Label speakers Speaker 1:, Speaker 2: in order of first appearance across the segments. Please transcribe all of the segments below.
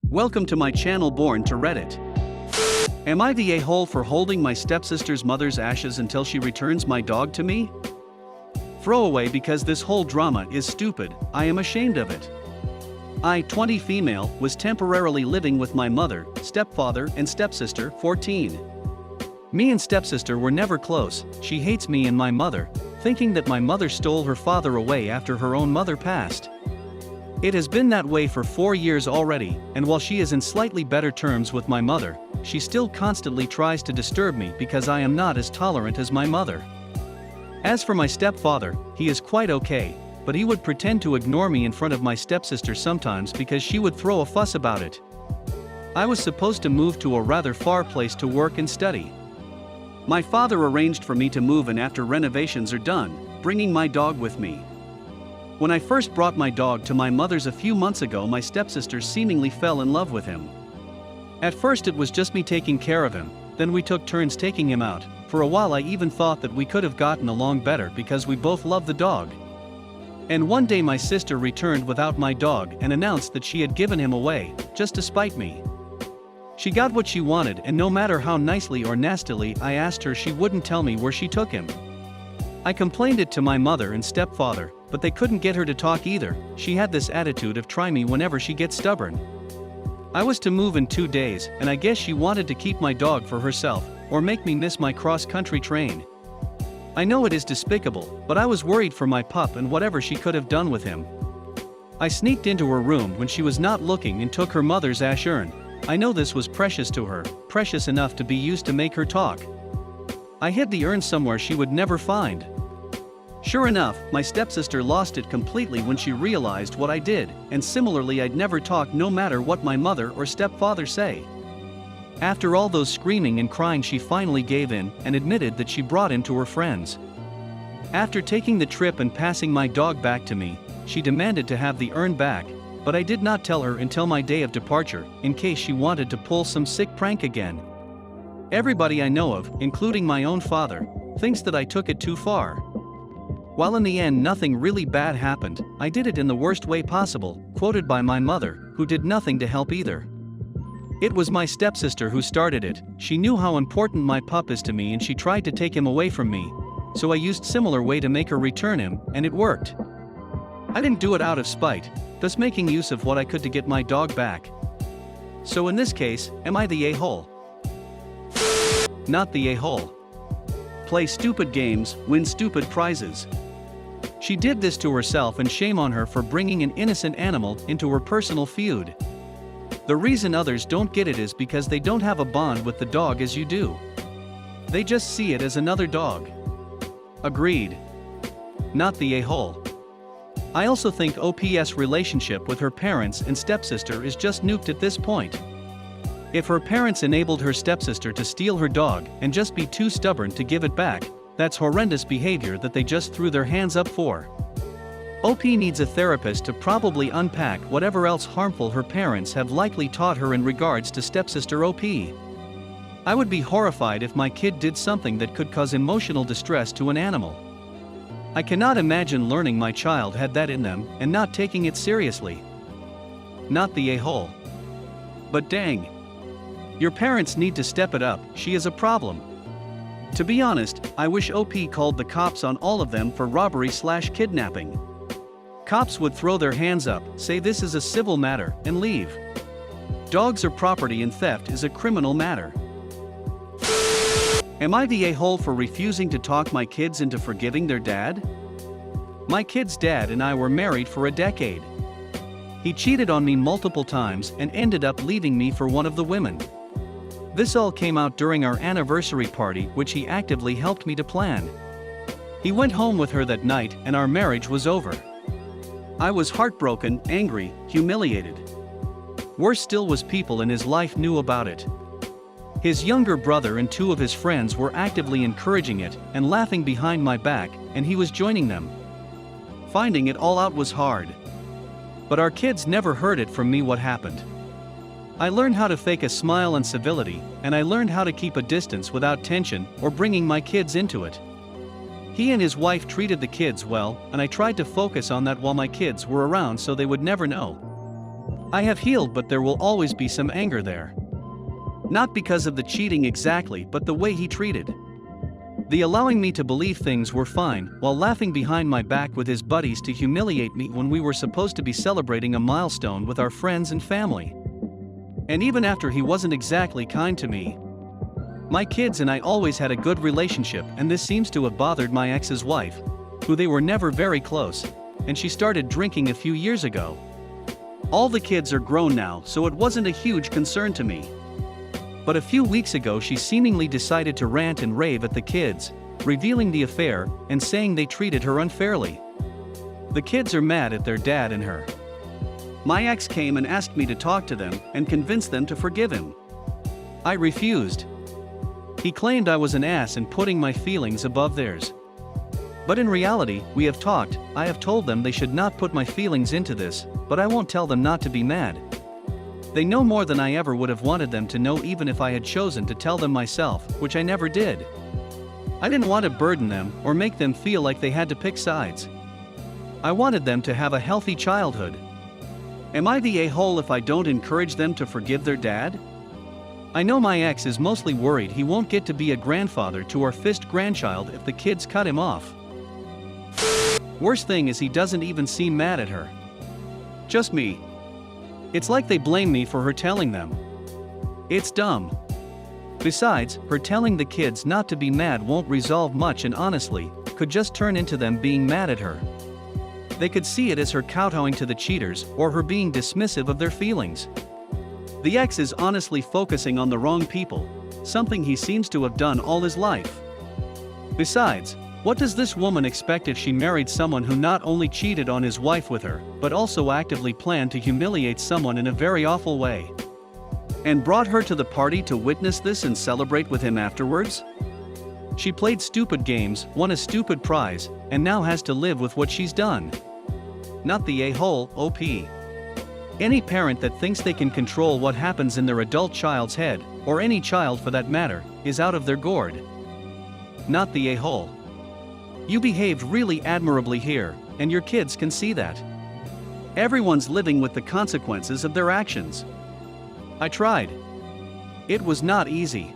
Speaker 1: Welcome to my channel BornToReddit. Am I the a-hole for holding my stepsister's mother's ashes until she returns my dog to me? Throwaway because this whole drama is stupid, I am ashamed of it. I, 20 female, was temporarily living with my mother, stepfather and stepsister, 14. Me and stepsister were never close, she hates me and my mother, thinking that my mother stole her father away after her own mother passed. It has been that way for 4 years already, and while she is in slightly better terms with my mother, she still constantly tries to disturb me because I am not as tolerant as my mother. As for my stepfather, he is quite okay, but he would pretend to ignore me in front of my stepsister sometimes because she would throw a fuss about it. I was supposed to move to a rather far place to work and study. My father arranged for me to move in after renovations are done, bringing my dog with me. When I first brought my dog to my mother's a few months ago, my stepsister seemingly fell in love with him. At first it was just me taking care of him, then we took turns taking him out. For a while I even thought that we could have gotten along better because we both love the dog. And one day my sister returned without my dog and announced that she had given him away, just to spite me. She got what she wanted, and no matter how nicely or nastily I asked her, she wouldn't tell me where she took him. I complained it to my mother and stepfather, but they couldn't get her to talk either. She had this attitude of try me whenever she gets stubborn. I was to move in 2 days, and I guess she wanted to keep my dog for herself, or make me miss my cross-country train. I know it is despicable, but I was worried for my pup and whatever she could have done with him. I sneaked into her room when she was not looking and took her mother's ash urn. I know this was precious to her, precious enough to be used to make her talk. I hid the urn somewhere she would never find. Sure enough, my stepsister lost it completely when she realized what I did, and similarly I'd never talk no matter what my mother or stepfather say. After all those screaming and crying, she finally gave in and admitted that she brought him to her friends. After taking the trip and passing my dog back to me, she demanded to have the urn back, but I did not tell her until my day of departure, in case she wanted to pull some sick prank again. Everybody I know of, including my own father, thinks that I took it too far. While in the end nothing really bad happened, I did it in the worst way possible, quoted by my mother, who did nothing to help either. It was my stepsister who started it. She knew how important my pup is to me and she tried to take him away from me, so I used similar way to make her return him, and it worked. I didn't do it out of spite, thus making use of what I could to get my dog back. So in this case, am I the a-hole? Not the a-hole. Play stupid games, win stupid prizes. She did this to herself, and shame on her for bringing an innocent animal into her personal feud. The reason others don't get it is because they don't have a bond with the dog as you do. They just see it as another dog. Agreed. Not the a-hole. I also think OP's relationship with her parents and stepsister is just nuked at this point. If her parents enabled her stepsister to steal her dog and just be too stubborn to give it back, that's horrendous behavior that they just threw their hands up for. OP needs a therapist to probably unpack whatever else harmful her parents have likely taught her in regards to stepsister OP. I would be horrified if my kid did something that could cause emotional distress to an animal. I cannot imagine learning my child had that in them and not taking it seriously. Not the a-hole. But dang. Your parents need to step it up, she is a problem. To be honest, I wish OP called the cops on all of them for robbery/kidnapping. Cops would throw their hands up, say this is a civil matter, and leave. Dogs are property and theft is a criminal matter. Am I the a-hole for refusing to talk my kids into forgiving their dad? My kid's dad and I were married for a decade. He cheated on me multiple times and ended up leaving me for one of the women. This all came out during our anniversary party, which he actively helped me to plan. He went home with her that night and our marriage was over. I was heartbroken, angry, humiliated. Worse still was people in his life knew about it. His younger brother and 2 of his friends were actively encouraging it and laughing behind my back, and he was joining them. Finding it all out was hard. But our kids never heard it from me what happened. I learned how to fake a smile and civility, and I learned how to keep a distance without tension or bringing my kids into it. He and his wife treated the kids well, and I tried to focus on that while my kids were around so they would never know. I have healed, but there will always be some anger there. Not because of the cheating exactly, but the way he treated. The allowing me to believe things were fine, while laughing behind my back with his buddies to humiliate me when we were supposed to be celebrating a milestone with our friends and family. And even after he wasn't exactly kind to me. My kids and I always had a good relationship, and this seems to have bothered my ex's wife, who they were never very close, and she started drinking a few years ago. All the kids are grown now, so it wasn't a huge concern to me. But a few weeks ago she seemingly decided to rant and rave at the kids, revealing the affair and saying they treated her unfairly. The kids are mad at their dad and her. My ex came and asked me to talk to them and convince them to forgive him. I refused. He claimed I was an ass and putting my feelings above theirs. But in reality, we have talked. I have told them they should not put my feelings into this, but I won't tell them not to be mad. They know more than I ever would have wanted them to know, even if I had chosen to tell them myself, which I never did. I didn't want to burden them or make them feel like they had to pick sides. I wanted them to have a healthy childhood. Am I the a-hole if I don't encourage them to forgive their dad? I know my ex is mostly worried he won't get to be a grandfather to our fifth grandchild if the kids cut him off. Worst thing is he doesn't even seem mad at her. Just me. It's like they blame me for her telling them. It's dumb. Besides, her telling the kids not to be mad won't resolve much, and honestly, could just turn into them being mad at her. They could see it as her kowtowing to the cheaters or her being dismissive of their feelings. The ex is honestly focusing on the wrong people, something he seems to have done all his life. Besides, what does this woman expect if she married someone who not only cheated on his wife with her, but also actively planned to humiliate someone in a very awful way? And brought her to the party to witness this and celebrate with him afterwards? She played stupid games, won a stupid prize, and now has to live with what she's done. Not the a-hole, OP. Any parent that thinks they can control what happens in their adult child's head, or any child for that matter, is out of their gourd. Not the a-hole. You behaved really admirably here, and your kids can see that. Everyone's living with the consequences of their actions. I tried. It was not easy.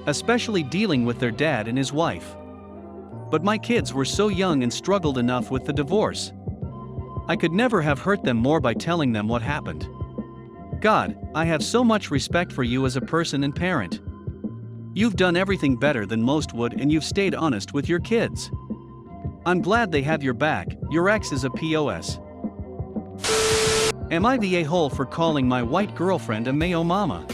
Speaker 1: Especially dealing with their dad and his wife. But my kids were so young and struggled enough with the divorce. I could never have hurt them more by telling them what happened. God, I have so much respect for you as a person and parent. You've done everything better than most would, and you've stayed honest with your kids. I'm glad they have your back. Your ex is a POS. Am I the a-hole for calling my white girlfriend a Mayo mama?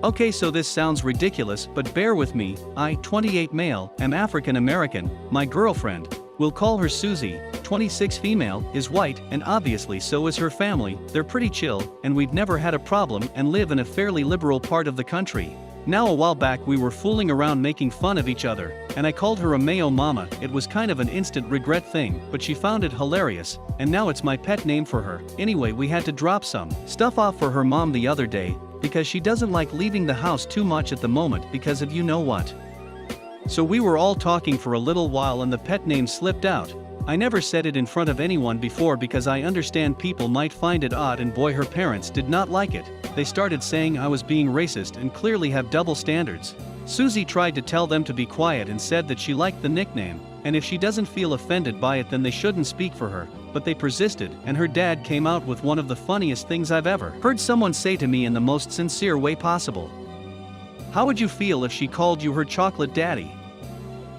Speaker 1: Okay, so this sounds ridiculous, but bear with me. I, 28 male, am African American. My girlfriend, we'll call her Susie, 26 female, is white, and obviously so is her family. They're pretty chill, and we've never had a problem and live in a fairly liberal part of the country. Now, a while back we were fooling around making fun of each other, and I called her a Mayo mama. It was kind of an instant regret thing, but she found it hilarious, and now it's my pet name for her. Anyway, we had to drop some stuff off for her mom the other day, because she doesn't like leaving the house too much at the moment because of you know what. So we were all talking for a little while and the pet name slipped out. I never said it in front of anyone before because I understand people might find it odd, and boy, her parents did not like it. They started saying I was being racist and clearly have double standards. Susie tried to tell them to be quiet and said that she liked the nickname, and if she doesn't feel offended by it then they shouldn't speak for her, but they persisted, and her dad came out with one of the funniest things I've ever heard someone say to me in the most sincere way possible. How would you feel if she called you her chocolate daddy?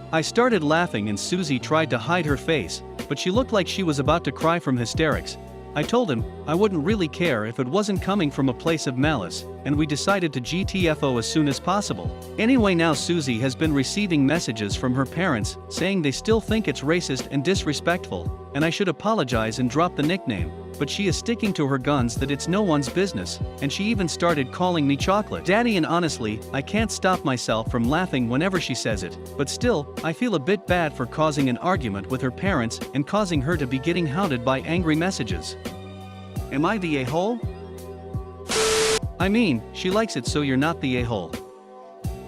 Speaker 1: I started laughing and Susie tried to hide her face, but she looked like she was about to cry from hysterics. I told him I wouldn't really care if it wasn't coming from a place of malice, and we decided to GTFO as soon as possible. Anyway, now Susie has been receiving messages from her parents saying they still think it's racist and disrespectful, and I should apologize and drop the nickname, but she is sticking to her guns that it's no one's business, and she even started calling me chocolate daddy, and honestly, I can't stop myself from laughing whenever she says it, but still, I feel a bit bad for causing an argument with her parents and causing her to be getting hounded by angry messages. Am I the a-hole? I mean, she likes it, so you're not the a-hole.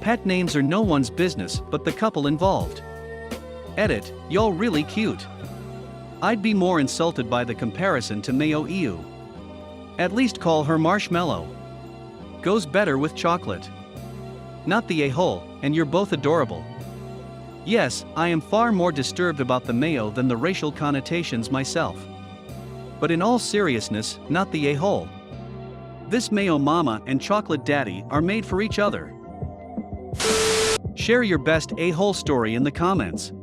Speaker 1: Pet names are no one's business but the couple involved. Edit, y'all really cute. I'd be more insulted by the comparison to Mayo EU. At least call her marshmallow. Goes better with chocolate. Not the a-hole, and you're both adorable. Yes, I am far more disturbed about the Mayo than the racial connotations myself. But in all seriousness, not the a-hole. This Mayo mama and chocolate daddy are made for each other. Share your best a-hole story in the comments.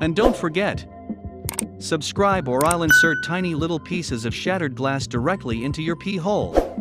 Speaker 1: And don't forget, subscribe or I'll insert tiny little pieces of shattered glass directly into your pee hole.